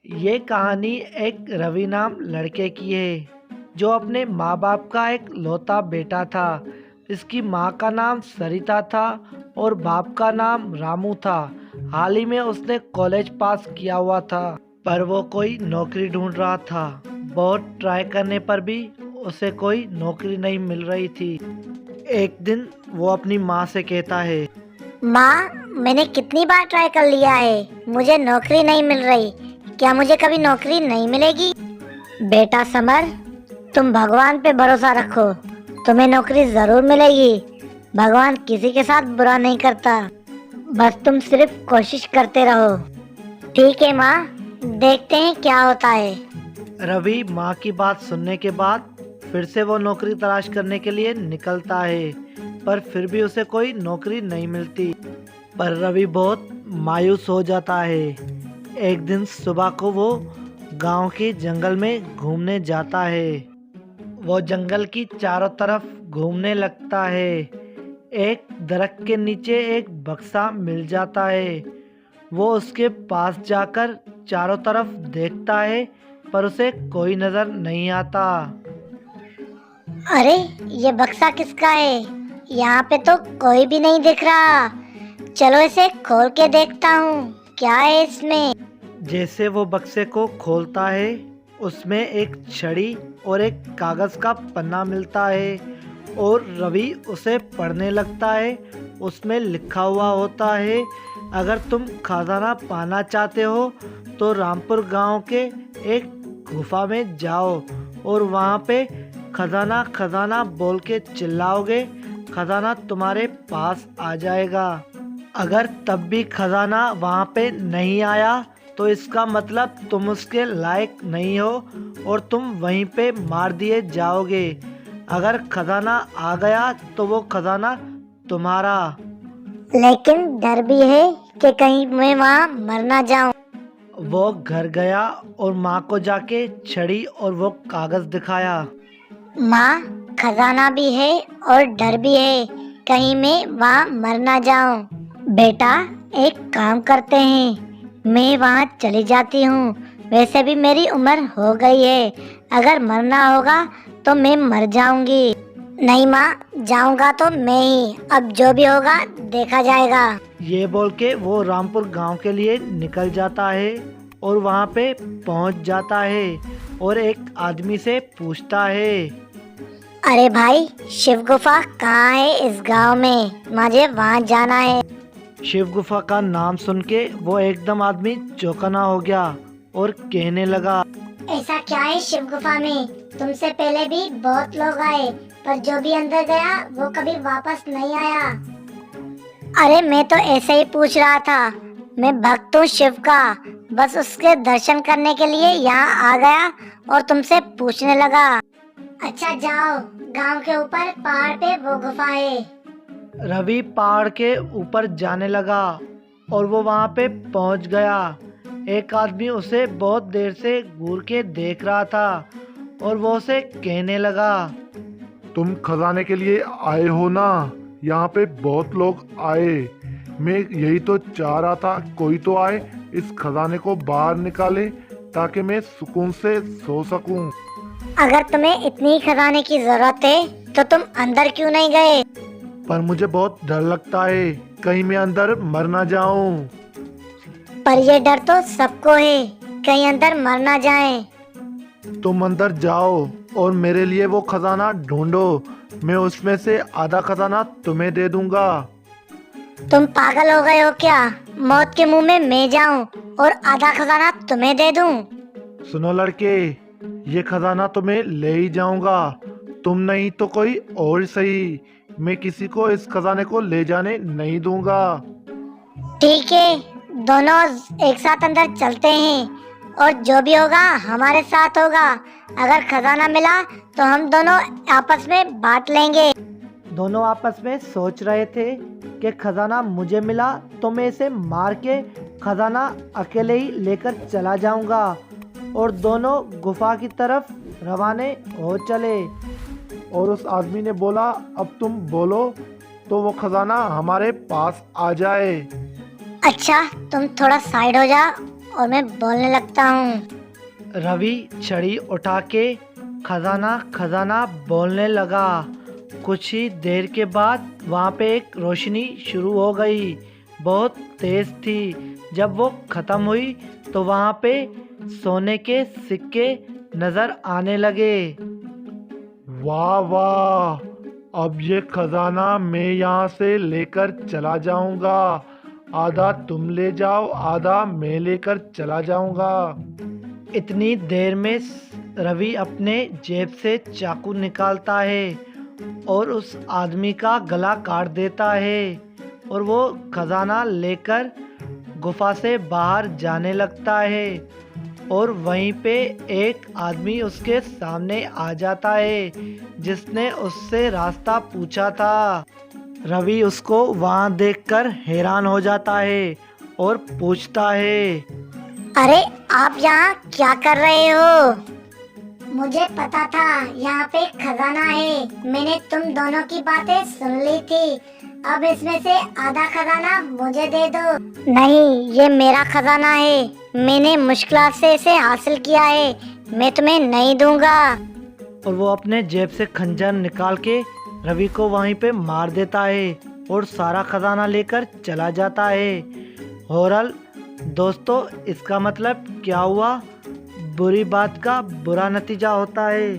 ये कहानी एक रवि नाम लड़के की है जो अपने माँ बाप का एक लौता बेटा था। इसकी माँ का नाम सरिता था और बाप का नाम रामू था। हाल ही में उसने कॉलेज पास किया हुआ था, पर वो कोई नौकरी ढूंढ रहा था। बहुत ट्राई करने पर भी उसे कोई नौकरी नहीं मिल रही थी। एक दिन वो अपनी माँ से कहता है, माँ, मैंने कितनी बार ट्राई कर लिया है, मुझे नौकरी नहीं मिल रही। क्या मुझे कभी नौकरी नहीं मिलेगी? बेटा समर, तुम भगवान पे भरोसा रखो, तुम्हें नौकरी जरूर मिलेगी। भगवान किसी के साथ बुरा नहीं करता, बस तुम सिर्फ कोशिश करते रहो। ठीक है माँ, देखते हैं क्या होता है। रवि माँ की बात सुनने के बाद फिर से वो नौकरी तलाश करने के लिए निकलता है, पर फिर भी उसे कोई नौकरी नहीं मिलती। पर रवि बहुत मायूस हो जाता है। एक दिन सुबह को वो गांव के जंगल में घूमने जाता है। वो जंगल की चारों तरफ घूमने लगता है। एक दरख्त के नीचे एक बक्सा मिल जाता है। वो उसके पास जाकर चारों तरफ देखता है, पर उसे कोई नजर नहीं आता। अरे, ये बक्सा किसका है? यहाँ पे तो कोई भी नहीं दिख रहा। चलो इसे खोल के देखता हूँ, क्या है इसमें। जैसे वो बक्से को खोलता है, उसमें एक छड़ी और एक कागज का पन्ना मिलता है और रवि उसे पढ़ने लगता है। उसमें लिखा हुआ होता है, अगर तुम खजाना पाना चाहते हो तो रामपुर गांव के एक गुफा में जाओ और वहां पे खजाना खजाना बोल के चिल्लाओगे, खजाना तुम्हारे पास आ जाएगा। अगर तब भी खजाना वहां पे नहीं आया तो इसका मतलब तुम उसके लायक नहीं हो और तुम वहीं पे मार दिए जाओगे। अगर खजाना आ गया तो वो खजाना तुम्हारा। लेकिन डर भी है कि कहीं मैं वहाँ मर ना जाऊं। वो घर गया और माँ को जाके छड़ी और वो कागज दिखाया। माँ, खजाना भी है और डर भी है, कहीं मैं वहाँ मर ना जाऊं। बेटा, एक काम करते हैं, मैं वहाँ चली जाती हूँ। वैसे भी मेरी उम्र हो गई है, अगर मरना होगा तो मैं मर जाऊंगी। नहीं माँ, जाऊंगा तो मैं ही, अब जो भी होगा देखा जाएगा। ये बोल के वो रामपुर गांव के लिए निकल जाता है और वहाँ पे पहुँच जाता है और एक आदमी से पूछता है, अरे भाई, शिव गुफा कहाँ है इस गांव में? मुझे वहाँ जाना है। शिव गुफा का नाम सुन के वो एकदम आदमी चौंकना हो गया और कहने लगा, ऐसा क्या है शिव गुफा में? तुमसे पहले भी बहुत लोग आए, पर जो भी अंदर गया वो कभी वापस नहीं आया। अरे मैं तो ऐसे ही पूछ रहा था, मैं भक्त हूँ शिव का, बस उसके दर्शन करने के लिए यहाँ आ गया और तुमसे पूछने लगा। अच्छा जाओ, गांव के ऊपर पहाड़ पे वो गुफा है। रवि पहाड़ के ऊपर जाने लगा और वो वहाँ पे पहुँच गया। एक आदमी उसे बहुत देर से घूर के देख रहा था और वो उसे कहने लगा, तुम खजाने के लिए आए हो ना? यहाँ पे बहुत लोग आए, मैं यही तो चाह रहा था कोई तो आए इस खजाने को बाहर निकाले ताकि मैं सुकून से सो सकूं। अगर तुम्हें इतनी खजाने की जरूरत है तो तुम अंदर क्यों नहीं गए? पर मुझे बहुत डर लगता है, कहीं मैं अंदर मर ना जाऊं। पर ये डर तो सबको है, कहीं अंदर मर ना जाए। तुम अंदर जाओ और मेरे लिए वो खजाना ढूंढो, मैं उसमें से आधा खजाना तुम्हें दे दूंगा। तुम पागल हो गए हो क्या? मौत के मुंह में मैं जाऊं और आधा खजाना तुम्हें दे दूं? सुनो लड़के, ये खजाना तो मैं ले ही जाऊंगा, तुम नहीं तो कोई और सही, मैं किसी को इस खजाने को ले जाने नहीं दूंगा। ठीक है, दोनों एक साथ अंदर चलते हैं और जो भी होगा हमारे साथ होगा। अगर खजाना मिला तो हम दोनों आपस में बांट लेंगे। दोनों आपस में सोच रहे थे कि खजाना मुझे मिला तो मैं इसे मार के खजाना अकेले ही लेकर चला जाऊंगा और दोनों गुफा की तरफ रवाने हो चले। और उस आदमी ने बोला, अब तुम बोलो तो वो खजाना हमारे पास आ जाए। अच्छा, तुम थोड़ा साइड हो जाओ और मैं बोलने लगता हूँ। रवि छड़ी उठा के खजाना खजाना बोलने लगा। कुछ ही देर के बाद वहाँ पे एक रोशनी शुरू हो गई, बहुत तेज थी। जब वो ख़त्म हुई तो वहाँ पे सोने के सिक्के नज़र आने लगे। वाह वाह, अब ये खजाना मैं यहाँ से लेकर चला जाऊंगा। आधा तुम ले जाओ, आधा मैं लेकर चला जाऊंगा। इतनी देर में रवि अपने जेब से चाकू निकालता है और उस आदमी का गला काट देता है और वो खजाना लेकर गुफा से बाहर जाने लगता है। और वहीं पे एक आदमी उसके सामने आ जाता है जिसने उससे रास्ता पूछा था। रवि उसको वहाँ देखकर हैरान हो जाता है और पूछता है, अरे आप यहाँ क्या कर रहे हो? मुझे पता था यहाँ पे खजाना है। मैंने तुम दोनों की बातें सुन ली थी। अब इसमें से आधा खजाना मुझे दे दो। नहीं, ये मेरा खजाना है। मैंने मुश्किल से इसे हासिल किया है। मैं तुम्हें नहीं दूंगा। और वो अपने जेब से खंजर निकाल के रवि को वहीं पे मार देता है और सारा खजाना लेकर चला जाता है। होरल दोस्तों, इसका मतलब क्या हुआ? बुरी बात का बुरा नतीजा होता है।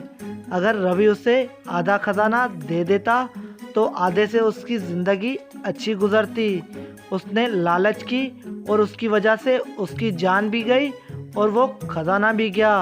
अगर रवि उसे आधा खजाना दे देता तो आधे से उसकी ज़िंदगी अच्छी गुजरती। उसने लालच की और उसकी वजह से उसकी जान भी गई और वो खजाना भी गया।